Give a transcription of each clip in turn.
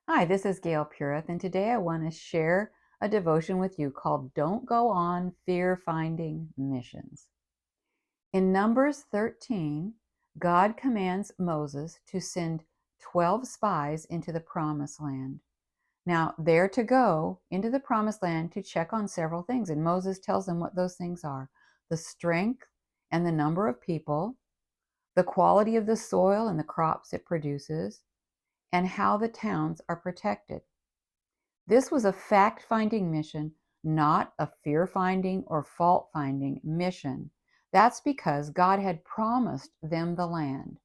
Hi, this is Gail Purith, and today I want to share a devotion with you called Don't Go on Fear Finding Missions. In Numbers 13, God commands Moses to send 12 spies into the promised land. Now, they're to go into the promised land to check on several things, and Moses tells them what those things are: the strength and the number of people, the quality of the soil and the crops it produces, and how the towns are protected. This was a fact finding mission, not a fear finding or fault finding mission. That's because God had promised them the land.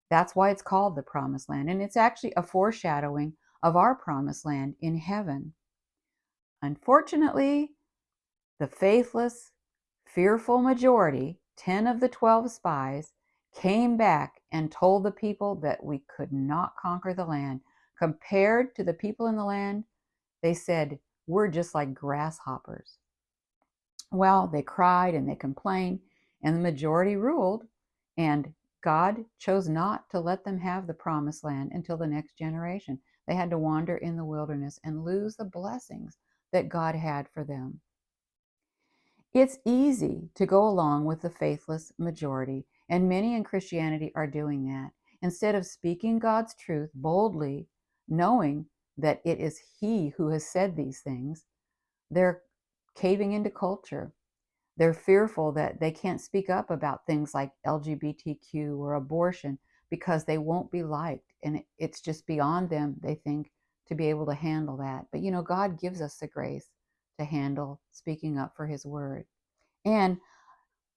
That's why it's called the promised land. And it's actually a foreshadowing of our promised land in heaven. Unfortunately, the faithless, fearful majority, 10 of the 12 spies, came back and told the people that we could not conquer the land. Compared to the people in the land, they said, we're just like grasshoppers. Well, they cried and they complained, and the majority ruled, and God chose not to let them have the promised land until the next generation. They had to wander in the wilderness and lose the blessings that God had for them. It's easy to go along with the faithless majority, and many in Christianity are doing that. Instead of speaking God's truth boldly, knowing that it is He who has said these things, they're caving into culture. They're fearful that they can't speak up about things like LGBTQ or abortion because they won't be liked. And it's just beyond them, they think, to be able to handle that. But God gives us the grace to handle speaking up for His word. And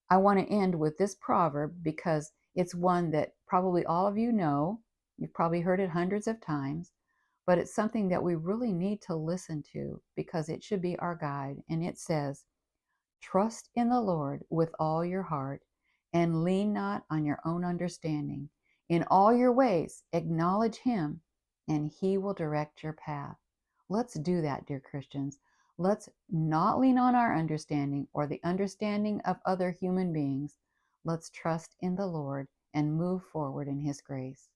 I want to end with this proverb because it's one that probably all of you know. You've probably heard it hundreds of times, but it's something that we really need to listen to because it should be our guide. And it says, trust in the Lord with all your heart and lean not on your own understanding. In all your ways, acknowledge Him, and He will direct your path. Let's do that, dear Christians. Let's not lean on our understanding or the understanding of other human beings. Let's trust in the Lord and move forward in His grace.